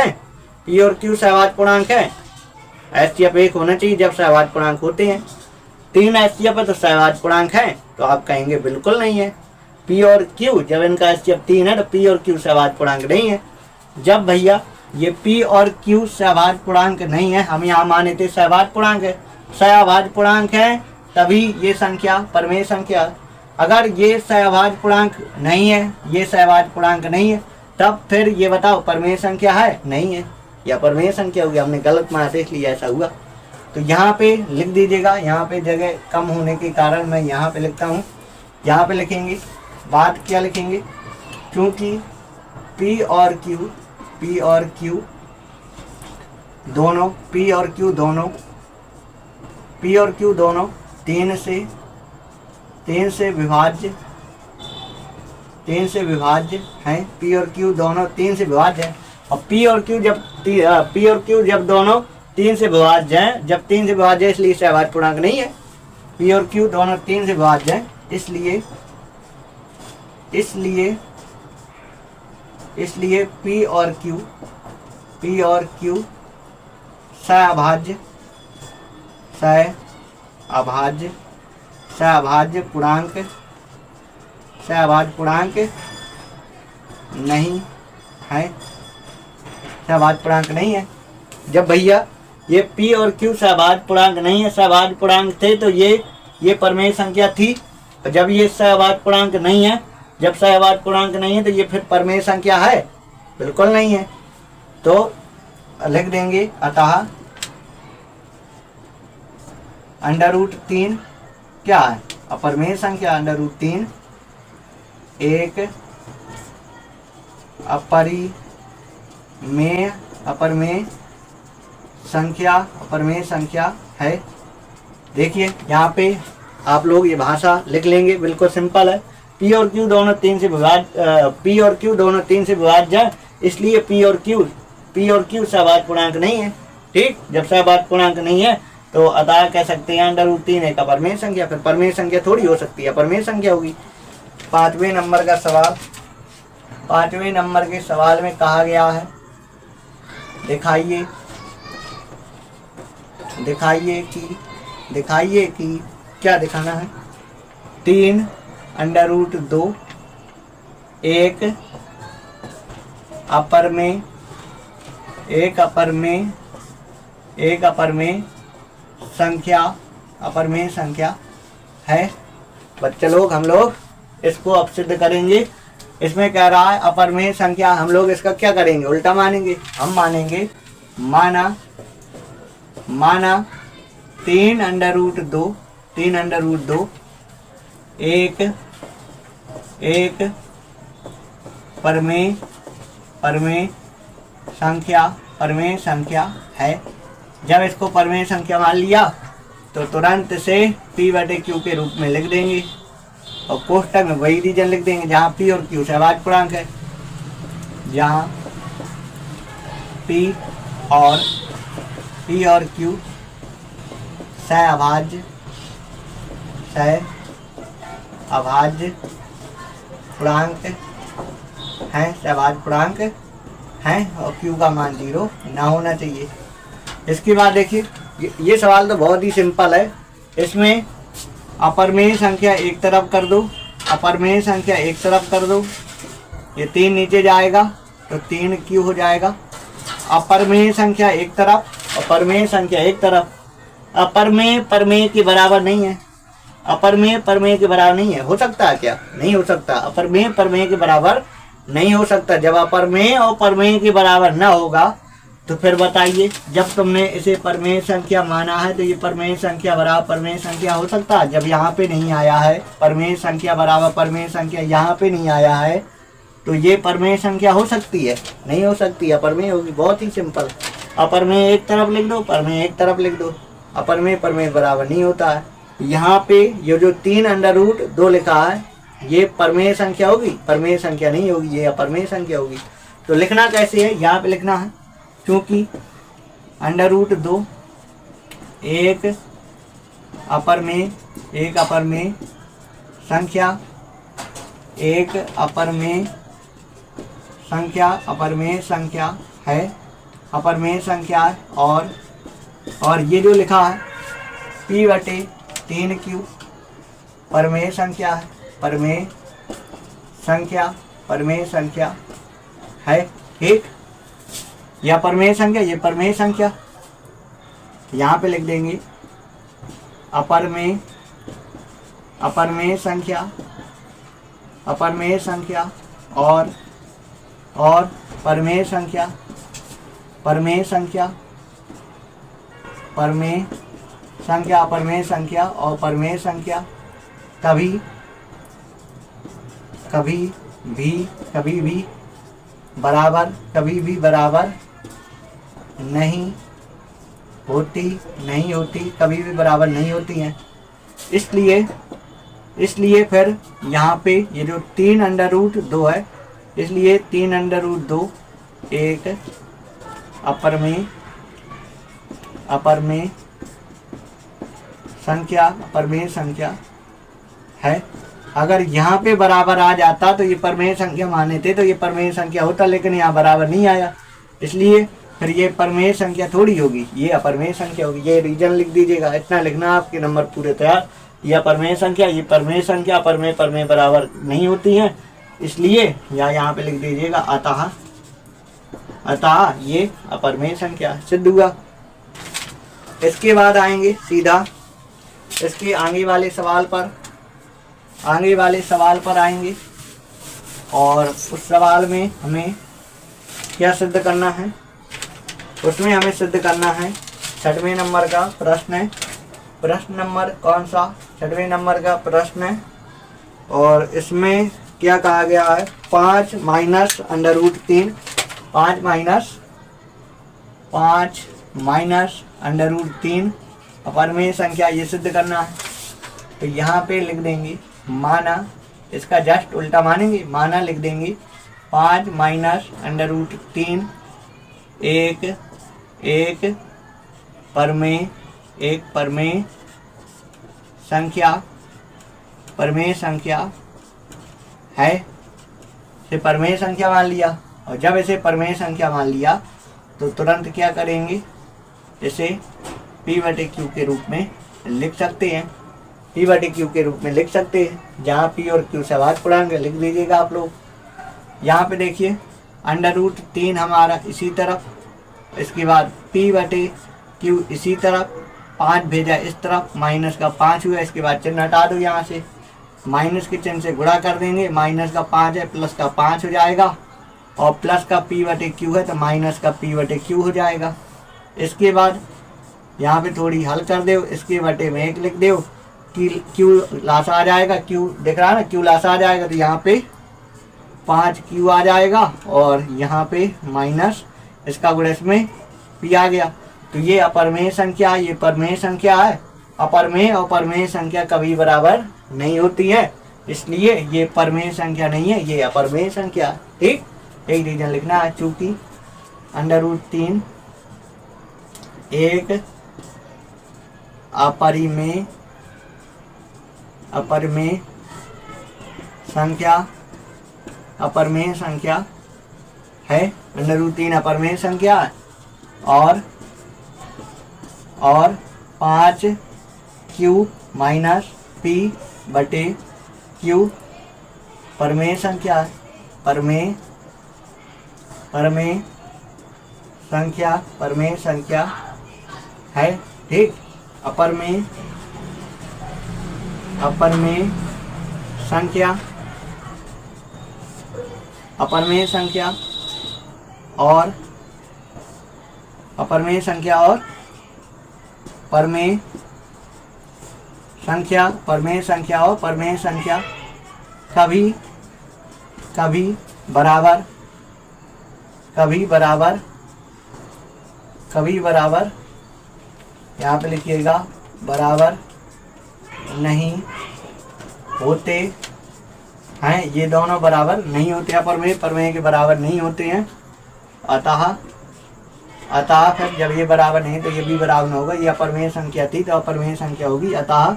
है। एचसीएफ 1 होना चाहिए जब सहभाज्य पूर्णांक होते हैं। 3 एचसीएफ है तो सहभाज्य पूर्णांक है, तो आप कहेंगे बिल्कुल नहीं है। p और q जब इनका एचसीएफ 3 है तो p और q सहभाज्य पूर्णांक नहीं है। जब भैया ये p और q सहभाज्य पूर्णांक नहीं है, हम यहाँ माने थे सहभाज्य पूर्णांक है, तभी ये संख्या परमेय संख्या। अगर ये सहभाज्य पूर्णांक नहीं है, तब फिर ये बताओ परमेय संख्या है, नहीं है, या परमेय संख्या होगी। हमने गलत माना इसलिए ऐसा हुआ। तो यहाँ पे लिख दीजिएगा, यहाँ पे जगह कम होने के कारण मैं यहाँ पे लिखता हूँ। यहाँ पे लिखेंगे, बात क्या लिखेंगे, क्योंकि p और q दोनों 3 से विभाज्य हैं। p और q दोनों 3 से विभाज्य हैं। और p और q जब दोनों 3 से विभाज्य हैं। जब 3 से विभाज्य है इसलिए सहभाज्य पूर्णांक नहीं है। P और Q दोनों 3 से विभाज्य हैं, इसलिए P और Q सहअभाज्य पूर्णांक नहीं है, सहभाज्य पूर्णांक नहीं है। जब भैया ये P और Q सहभाज्य पूर्णांक नहीं है, सहभाज्य पूर्णांक थे तो ये परमेय संख्या थी। और जब ये सहभाज्य पूर्णांक नहीं है, जब सहभाज्य पूर्णांक नहीं है तो ये फिर परमेय संख्या है? बिल्कुल नहीं है। तो लिख देंगे अतः √3 क्या है? अपरमेय संख्या। √3 एक अपरमेय संख्या है। देखिए यहाँ पे आप लोग ये भाषा लिख लेंगे, बिल्कुल सिंपल है। P और Q दोनों 3 से विभाज्य है, इसलिए P और Q सहभाज्य पूर्णांक नहीं है। ठीक, जब सहभाज्य पूर्णांक नहीं है तो अतः कह सकते हैं √3 एक अपरमेय संख्या। फिर परमेय संख्या थोड़ी हो सकती है, अपरमेय संख्या होगी। 5वें नंबर का सवाल, 5वें नंबर के सवाल में कहा गया है, दिखाइए कि क्या दिखाना है। 3√2 एक अपरमेय संख्या है। बच्चे लोग, हम लोग इसको अब सिद्ध करेंगे। इसमें कह रहा है अपरमेय संख्या, हम लोग इसका क्या करेंगे? उल्टा मानेंगे। हम मानेंगे माना 3√2 एक परमेय संख्या है। जब इसको परमेय संख्या मान लिया तो तुरंत से P/Q के रूप में लिख देंगे और कोष्टक में वही रीजन लिख देंगे जहाँ P और Q सहभाज्य पूर्णांक है। जहाँ P और Q सहअभाज्य पूर्णांक हैं, सहभाज्य पूर्णांक हैं और Q का मान 0 ना होना चाहिए। इसके बाद देखिए, ये सवाल तो बहुत ही सिंपल है। इसमें अपरमेय संख्या एक तरफ कर दो, ये 3 नीचे जाएगा तो 3Q हो जाएगा। अपरमेय संख्या एक तरफ, अपरमेय संख्या एक तरफ। अपरमेय परमेय के बराबर नहीं है, अपरमेय परमेय के बराबर नहीं है। हो सकता है क्या? नहीं हो सकता। अपरमेय परमेय के बराबर नहीं हो सकता। जब अपरमेय और परमेय के बराबर न होगा तो फिर बताइए, जब तुमने इसे परमेय संख्या माना है तो ये परमेय संख्या बराबर परमेय संख्या हो सकता है? जब यहाँ पे नहीं आया है परमेय संख्या बराबर परमेय संख्या, यहाँ पे नहीं आया है तो ये परमेय संख्या हो सकती है? नहीं हो सकती। अपरमेय होगी। बहुत ही सिंपल। अपरमेय एक तरफ लिख दो, परमेय एक तरफ लिख दो। अपरमेय परमेय बराबर नहीं होता है। यहाँ पे ये जो 3√2 लिखा है ये परमेय संख्या होगी? परमेय संख्या नहीं होगी, ये अपरमेय संख्या होगी। तो लिखना कैसे है? यहाँ पे लिखना है, क्योंकि √2 एक अपरमेय संख्या है, अपरमेय संख्या है। और ये जो लिखा है P/3Q परमेय संख्या है, परमेय संख्या है। ठीक, यह परमेय संख्या, ये परमेय संख्या। यहाँ पे लिख देंगे अपरमेय संख्या और परमेय संख्या अपरमेय संख्या और परमेय संख्या कभी भी बराबर नहीं होती, कभी भी बराबर नहीं होती हैं। इसलिए फिर यहाँ पे ये जो 3√2 है, इसलिए 3√2 एक अपरमेय अपरमेय संख्या है। अगर यहाँ पे बराबर आ जाता तो ये परमेय संख्या माने थे, तो ये परमेय संख्या होता, लेकिन यहाँ बराबर नहीं आया, इसलिए फिर ये परमेय संख्या थोड़ी होगी, ये अपरमेय संख्या होगी। ये रीजन लिख दीजिएगा, इतना लिखना, आपके नंबर पूरे तैयार। ये अपरमेय संख्या, ये परमेय संख्या, परमेय परमेय बराबर नहीं होती हैं, इसलिए यहाँ पे लिख दीजिएगा अतः ये अपरमेय संख्या सिद्ध हुआ। इसके बाद आएंगे सीधा इसके आगे वाले सवाल पर आएंगे, और उस सवाल में हमें क्या सिद्ध करना है, उसमें हमें सिद्ध करना है 6वें नंबर का प्रश्न है। प्रश्न नंबर कौन सा? 6वें नंबर का प्रश्न है, और इसमें क्या कहा गया है, 5 माइनस √3 अपरमेय संख्या, ये सिद्ध करना है। तो यहाँ पे लिख देंगे माना, इसका जस्ट उल्टा मानेंगे, माना लिख देंगे 5 माइनस √3 एक परमेय संख्या है। इसे परमेय संख्या मान लिया, और जब इसे परमेय संख्या मान लिया तो तुरंत क्या करेंगे, इसे P/Q के रूप में लिख सकते हैं। P/Q के रूप में लिख सकते हैं, जहाँ P और Q से आवाज पढ़ाएंगे, लिख लीजिएगा आप लोग। यहाँ पे देखिए √3 हमारा इसी तरफ, इसके बाद P/Q इसी तरफ, 5 भेजा इस तरफ, माइनस का 5 हुआ, इसके बाद चिन्ह हटा दो, यहाँ से माइनस के चिन्ह से गुणा कर देंगे, माइनस का 5 है, प्लस का 5 हो जाएगा, और प्लस का P/Q है तो माइनस का P/Q हो जाएगा। इसके बाद यहाँ पे थोड़ी हल कर दो, इसके बटे में 1 लिख दो, Q लासा आ जाएगा, Q दिख रहा है ना, Q लासा आ जाएगा, तो यहाँ पे 5Q आ जाएगा, और यहाँ पे माइनस इसका गुणा इसमें P आ गया। तो ये अपरमेय संख्या, ये परमेय संख्या है। अपरमेय और परमेय संख्या कभी बराबर नहीं होती है, इसलिए ये परमेय संख्या नहीं है, ये अपरमेय संख्या। ठीक, एक रीजन लिखना है, चूंकि √3 एक अपरमेय संख्या है, √3 अपरमेय संख्या है, और 5Q माइनस P/Q परमेय संख्या है, परमेय संख्या है। ठीक, अपरमेय संख्या और परमेय संख्या कभी बराबर यहाँ पे लिखिएगा, बराबर नहीं होते हैं, ये दोनों बराबर नहीं होते हैं, परमेय के बराबर नहीं होते हैं। अतः फिर जब ये बराबर नहीं तो ये भी बराबर नहीं होगा, ये अपरमेय संख्या थी तो अपरमेय संख्या होगी। अतः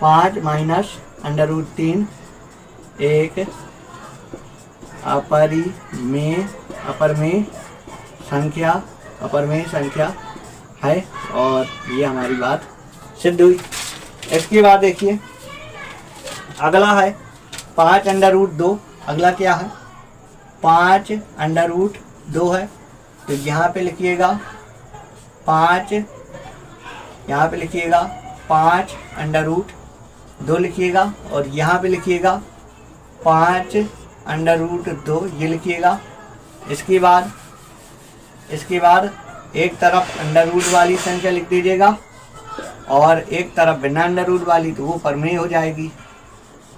5 माइनस √3 एक अपरमेय संख्या है, और ये हमारी बात सिद्ध हुई। इसके बाद देखिए अगला है 5√2। अगला क्या है, 5√2 है, तो यहाँ पे लिखिएगा 5, यहाँ पे लिखिएगा 5√2 लिखिएगा, और यहाँ पे लिखिएगा 5√2 ये लिखिएगा। इसके बाद एक तरफ अंडर वाली संख्या लिख दीजिएगा, और एक तरफ बिना अंडर वाली, तो वो परमेय हो जाएगी।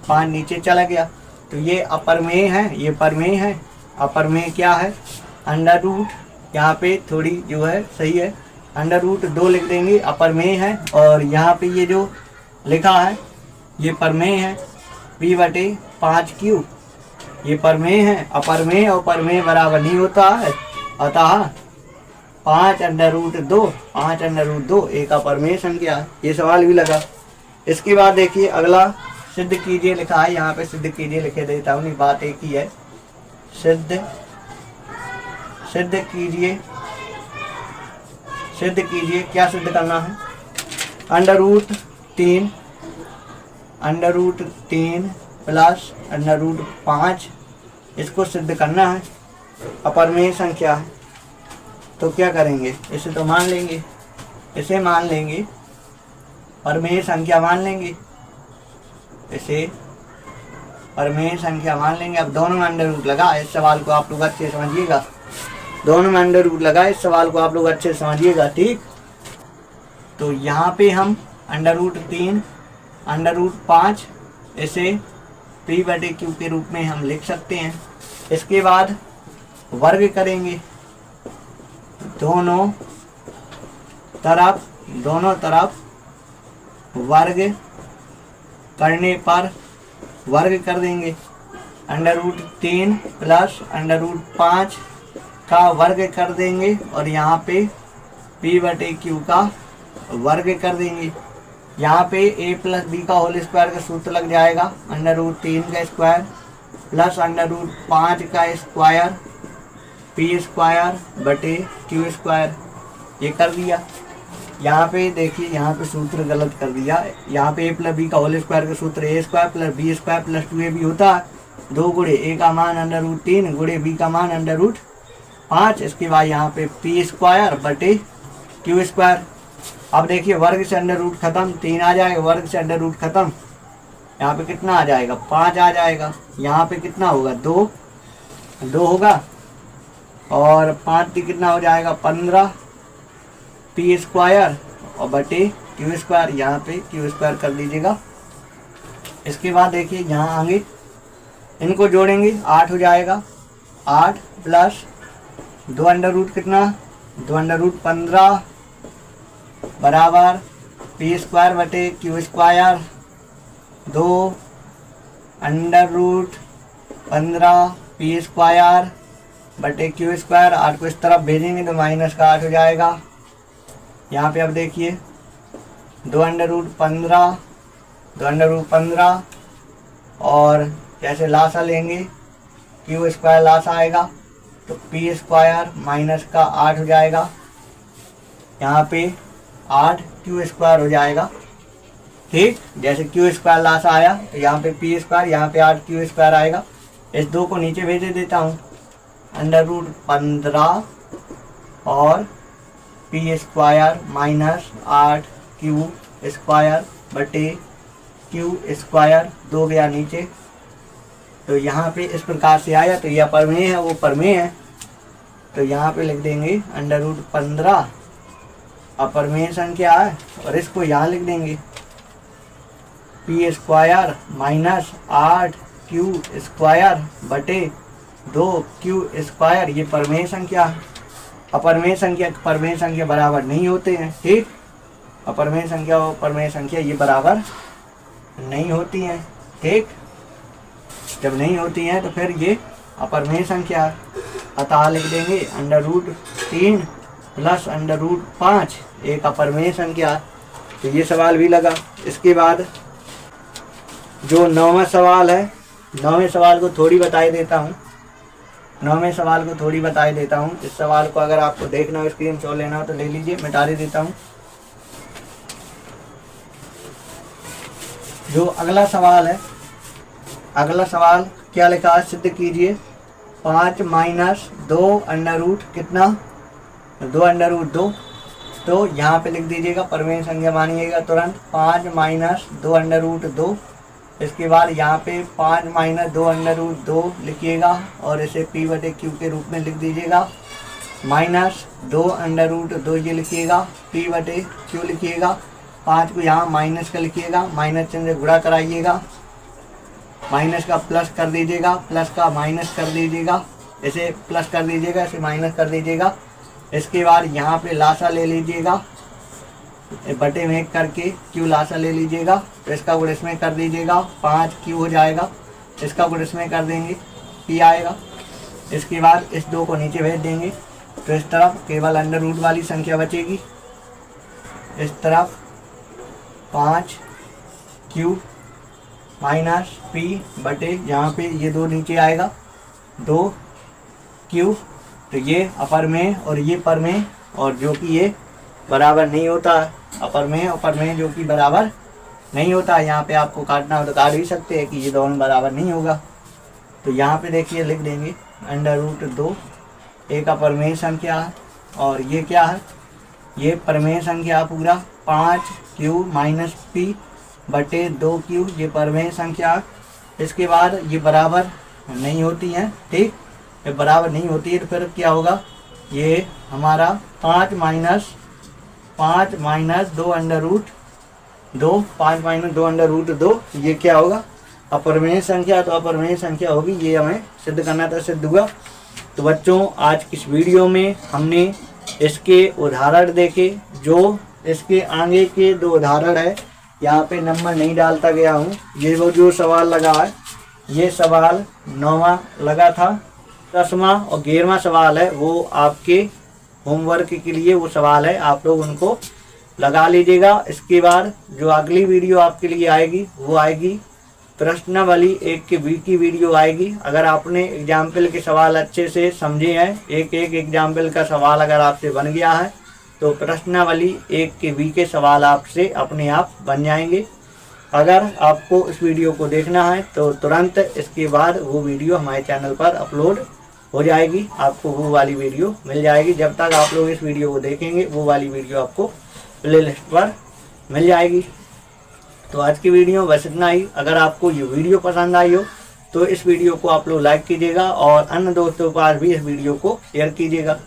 5 नीचे चला गया, तो ये अपरमेय है, ये परमेय है। अपरमेय क्या है, √, यहाँ पे थोड़ी जो है सही है, √2 लिख देंगे, अपरमेय है। और यहाँ पे ये जो लिखा है ये परमेय है, P/5Q ये परमेय है। अपरमेय और परमेय बराबर नहीं होता है, 5√2, 5√2 एक अपरिमेय संख्या है। ये सवाल भी लगा। इसके बाद देखिए अगला, सिद्ध कीजिए लिखा है, यहाँ पे सिद्ध कीजिए लिखे देता हूँ, बात एक ही है। सिद्ध कीजिए, सिद्ध कीजिए, क्या सिद्ध करना है? √3 प्लस √5 इसको सिद्ध करना है, अपरिमेय संख्या है। तो क्या करेंगे? इसे तो मान लेंगे, इसे मान लेंगे, परिमेय संख्या मान लेंगे, इसे परिमेय संख्या मान लेंगे। अब दोनों में अंडर रूट लगा, इस सवाल को आप लोग अच्छे समझिएगा, दोनों में अंडर रूट लगा, इस सवाल को आप लोग अच्छे समझिएगा, ठीक। तो यहाँ पे हम √3 √5 इसे P/Q के रूप में हम लिख सकते हैं। इसके बाद वर्ग करेंगे, दोनों तरफ वर्ग करने पर वर्ग कर देंगे। √3 प्लस √5 का वर्ग कर देंगे और यहाँ पे P/Q का वर्ग कर देंगे। यहाँ पे a + b का होल स्क्वायर का सूत्र लग जाएगा, √3 का स्क्वायर प्लस √5 का स्क्वायर P²/Q², ये कर दिया। यहाँ पे देखिए, यहाँ पे सूत्र गलत कर दिया, यहाँ पे a + b का होल स्क्वायर का सूत्र a² + b² + 2ab होता है। 2 गुणे a का मान √3 गुणे b का मान √5, इसके बाद यहाँ पे P²/Q²। अब देखिए वर्ग से अंडर रूट खत्म, 3 आ जाएगा, वर्ग से अंडर रूट खत्म, यहाँ पे कितना आ जाएगा? 5 आ जाएगा। यहाँ पे कितना होगा? 2 होगा और 5 कितना हो जाएगा? 15 P² और बटे Q², यहाँ पे Q² कर दीजिएगा। इसके बाद देखिए यहाँ आगे इनको जोड़ेंगे, 8 हो जाएगा, 8 प्लस 2 अंडर रूट कितना? 2 अंडर रूट 15 बराबर P² बटे Q², 2 अंडर रूट 15 P² बटे Q²। 8 को इस तरफ भेजेंगे तो -8 हो जाएगा। यहाँ पे अब देखिए 2 अंडर रूट 15 और कैसे लासा लेंगे? Q² लासा आएगा तो P² -8 हो जाएगा, यहाँ पे 8 Q² हो जाएगा, ठीक। जैसे Q² लासा आया तो यहाँ पे P², यहाँ पे 8 Q² आएगा। इस 2 को नीचे भेज देता हूँ, √15 और P² -8 Q² बटे Q², 2 गया नीचे। तो यहाँ पे इस प्रकार से आया, तो यह परमेय है, वो परमेय है, तो यहाँ पे लिख देंगे √15 अपरमेय संख्या है और इसको यहाँ लिख देंगे P² -8 Q² बटे 2 Q², ये परमेय संख्या है। अपरमेय संख्या परमेय संख्या बराबर नहीं होते हैं, ठीक। अपरमेय संख्या और परमेय संख्या ये बराबर नहीं होती हैं, ठीक। जब नहीं होती हैं तो फिर ये अपरमेय संख्या, अतः लिख देंगे √3 प्लस √5 एक अपरमेय संख्या। तो ये सवाल भी लगा। इसके बाद जो 9वां सवाल है, 9वें सवाल को थोड़ी बताई देता हूँ, 9वें सवाल को थोड़ी बताई देता हूँ। इस सवाल को अगर आपको देखना हो, स्क्रीनशॉट लेना हो तो ले लीजिए, मिटा देता हूँ। जो अगला सवाल है, अगला सवाल क्या लिखा है? सिद्ध कीजिए 5 - 2 अंडर रूट कितना? 2 अंडर रूट 2। तो यहाँ पे लिख दीजिएगा, परमेय संख्या मानिएगा तुरंत, 5 - 2 अंडर रूट 2। इसके बाद यहाँ पे 5 - 2 अंडर रूट 2 लिखिएगा और इसे P/Q के रूप में लिख दीजिएगा। -2 अंडर रूट 2 ये लिखिएगा, P/Q लिखिएगा। 5 को यहाँ माइनस का लिखिएगा, माइनस चिन्ह से गुणा कराइएगा, माइनस का प्लस कर दीजिएगा, प्लस का माइनस कर दीजिएगा, इसे प्लस कर दीजिएगा, इसे माइनस कर दीजिएगा। इसके बाद यहाँ पे लासा ले लीजिएगा, बटे में करके Q लासा ले लीजिएगा, तो इसका गुण इसमें कर दीजिएगा, 5Q हो जाएगा। इसका गुण इसमें कर देंगे, P आएगा। इसके बाद इस 2 को नीचे भेज देंगे, तो इस तरफ केवल अंडर रूट वाली संख्या बचेगी। इस तरफ 5q माइनस p बटे यहाँ पे ये 2 नीचे आएगा 2q, तो ये अपर में और ये पर में, और जो कि ये बराबर नहीं होता अपर में जो कि बराबर नहीं होता। यहाँ पे आपको काटना हो तो काट भी सकते हैं कि ये दोनों बराबर नहीं होगा। तो यहाँ पे देखिए लिख देंगे अंडर रूट 2 एक अपरमेय संख्या है, और ये क्या है, ये परमेय संख्या पूरा 5q माइनस p बटे 2q, ये परमेय संख्या। इसके बाद ये बराबर नहीं होती हैं, ठीक, ये बराबर नहीं होती है तो फिर क्या होगा, ये हमारा 5 minus 2 under root 2, 5 minus 2 under root 2, ये क्या होगा अपरमेय संख्या। तो अपरमेय संख्या होगी, ये हमें सिद्ध करना था, सिद्ध हुआ। तो बच्चों आज की इस वीडियो में हमने इसके उदाहरण देखे। जो इसके आगे के 2 उदाहरण है, यहाँ पे नंबर नहीं डालता गया हूँ। ये वो जो सवाल लगा है, ये सवाल 9वां लगा था, 10वां और 11वां सवाल है, वो आपके होमवर्क के लिए वो सवाल है, आप लोग उनको लगा लीजिएगा। इसके बाद जो अगली वीडियो आपके लिए आएगी वो आएगी प्रश्नावली 1 के बी की वीडियो आएगी। अगर आपने एग्जाम्पल के सवाल अच्छे से समझे हैं, एक एग्जाम्पल का सवाल अगर आपसे बन गया है तो प्रश्नावली 1 के बी के सवाल आपसे अपने आप बन जाएंगे। अगर आपको इस वीडियो को देखना है तो तुरंत इसके बाद वो वीडियो हमारे चैनल पर अपलोड हो जाएगी, आपको वो वाली वीडियो मिल जाएगी। जब तक आप लोग इस वीडियो को देखेंगे वो वाली वीडियो आपको प्ले लिस्ट पर मिल जाएगी। तो आज की वीडियो बस इतना ही। अगर आपको ये वीडियो पसंद आई हो तो इस वीडियो को आप लोग लाइक कीजिएगा और अन्य दोस्तों के पास भी इस वीडियो को शेयर कीजिएगा।